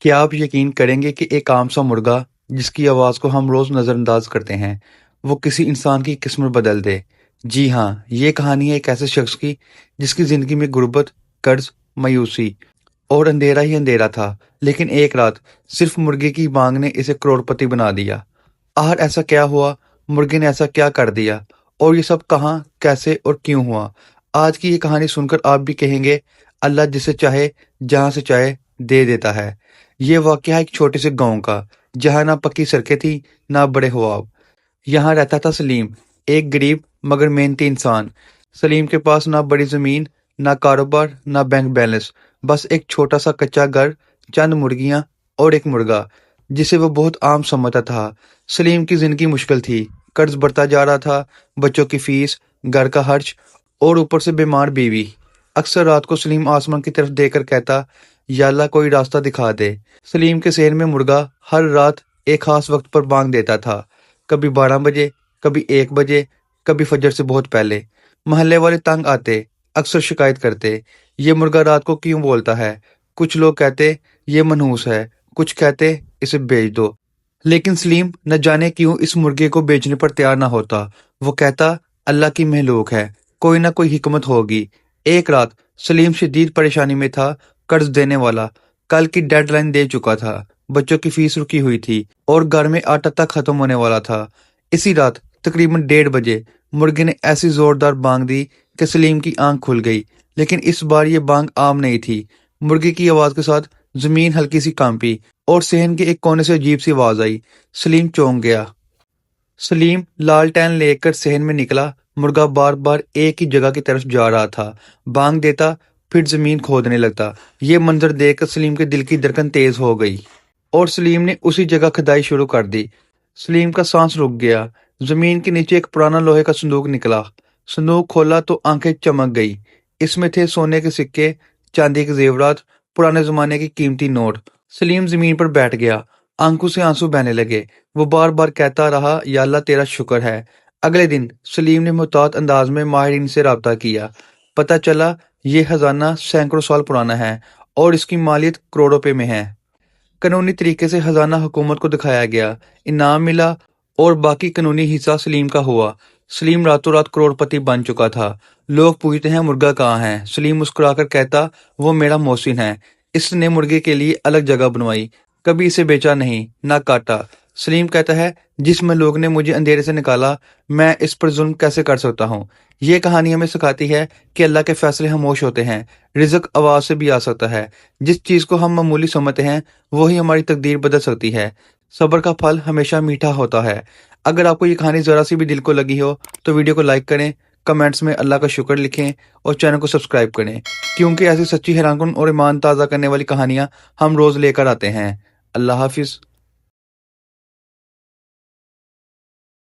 کیا آپ یقین کریں گے کہ ایک عام سا مرغا جس کی آواز کو ہم روز نظر انداز کرتے ہیں وہ کسی انسان کی قسمت بدل دے؟ جی ہاں، یہ کہانی ہے ایک ایسے شخص کی جس کی زندگی میں غربت، قرض، مایوسی اور اندھیرا ہی اندھیرا تھا، لیکن ایک رات صرف مرغے کی بانگ نے اسے کروڑ پتی بنا دیا۔ آخر ایسا کیا ہوا؟ مرغے نے ایسا کیا کر دیا؟ اور یہ سب کہاں، کیسے اور کیوں ہوا؟ آج کی یہ کہانی سن کر آپ بھی کہیں گے اللہ جسے چاہے جہاں سے چاہے دے دیتا ہے۔ یہ واقعہ ہے ایک چھوٹے سے گاؤں کا، جہاں نہ پکی سڑکیں تھیں نہ بڑے خواب۔ یہاں رہتا تھا سلیم، ایک غریب مگر محنتی انسان۔ سلیم کے پاس نہ بڑی زمین، نہ کاروبار، نہ بینک بیلنس، بس ایک چھوٹا سا کچا گھر، چند مرغیاں اور ایک مرغا جسے وہ بہت عام سمجھتا تھا۔ سلیم کی زندگی مشکل تھی، قرض بڑھتا جا رہا تھا، بچوں کی فیس، گھر کا خرچ اور اوپر سے بیمار بیوی۔ اکثر رات کو سلیم آسمان کی طرف دیکھ کر کہتا، یا اللہ کوئی راستہ دکھا دے۔ سلیم کے ذہن میں مرغا ہر رات ایک خاص وقت پر بانگ دیتا تھا، کبھی 12 بجے، کبھی 1 بجے، کبھی فجر سے بہت پہلے۔ محلے والے تنگ آتے، اکثر شکایت کرتے، یہ مرغا رات کو کیوں بولتا ہے؟ کچھ لوگ کہتے یہ منحوس ہے، کچھ کہتے اسے بیچ دو، لیکن سلیم نہ جانے کیوں اس مرغے کو بیچنے پر تیار نہ ہوتا۔ وہ کہتا اللہ کی مخلوق ہے، کوئی نہ کوئی حکمت ہوگی۔ ایک رات سلیم شدید پریشانی میں تھا، قرض دینے والا کل کی ڈیڈ لائن دے چکا تھا، بچوں کی فیس رکی ہوئی تھی اور گھر میں آٹا تک ختم ہونے والا تھا۔ اسی رات تقریباً 1:30 مرغے نے ایسی زوردار بانگ دی کہ سلیم کی آنکھ کھل گئی، لیکن اس بار یہ بانگ عام نہیں تھی۔ مرغے کی آواز کے ساتھ زمین ہلکی سی کانپی اور صحن کے ایک کونے سے عجیب سی آواز آئی۔ سلیم چونک گیا۔ سلیم لالٹین لے کر صحن میں نکلا۔ مرغا بار بار ایک ہی جگہ کی طرف جا رہا تھا، بانگ دیتا پھر زمین کھودنے لگتا۔ یہ منظر دیکھ کر سلیم کے دل کی دھڑکن تیز ہو گئی اور سلیم نے اسی جگہ کھدائی شروع کر دی۔ سلیم کا سانس رک گیا۔ زمین کے نیچے ایک پرانا لوہے کا صندوق نکلا۔ صندوق کھولا تو آنکھیں چمک گئی۔ اس میں تھے سونے کے سکے، چاندی کے زیورات، پرانے زمانے کے قیمتی نوٹ۔ سلیم زمین پر بیٹھ گیا، آنکھوں سے آنسو بہنے لگے۔ وہ بار بار کہتا رہا یا اللہ تیرا شکر ہے۔ اگلے دن سلیم نے محتاط انداز میں ماہرین سے رابطہ کیا۔ پتہ چلا یہ خزانہ سینکڑوں سال پرانا ہے اور اس کی مالیت کروڑوں روپے میں ہے۔ قانونی طریقے سے خزانہ حکومت کو دکھایا گیا، انعام ملا اور باقی قانونی حصہ سلیم کا ہوا۔ سلیم راتوں رات کروڑ پتی بن چکا تھا۔ لوگ پوچھتے ہیں مرغا کہاں ہے؟ سلیم مسکرا کر کہتا وہ میرا محسن ہے، اس نے مرغے کے لیے الگ جگہ بنوائی، کبھی اسے بیچا نہیں، نہ کاٹا۔ سلیم کہتا ہے جس میں لوگ نے مجھے اندھیرے سے نکالا، میں اس پر ظلم کیسے کر سکتا ہوں؟ یہ کہانی ہمیں سکھاتی ہے کہ اللہ کے فیصلے خاموش ہوتے ہیں، رزق آواز سے بھی آ سکتا ہے۔ جس چیز کو ہم معمولی سمجھتے ہیں وہی ہماری تقدیر بدل سکتی ہے۔ صبر کا پھل ہمیشہ میٹھا ہوتا ہے۔ اگر آپ کو یہ کہانی ذرا سی بھی دل کو لگی ہو تو ویڈیو کو لائک کریں، کمنٹس میں اللہ کا شکر لکھیں اور چینل کو سبسکرائب کریں، کیونکہ ایسی سچی، حیران کن اور ایمان تازہ کرنے والی کہانیاں ہم روز لے کر آتے ہیں۔ اللہ حافظ۔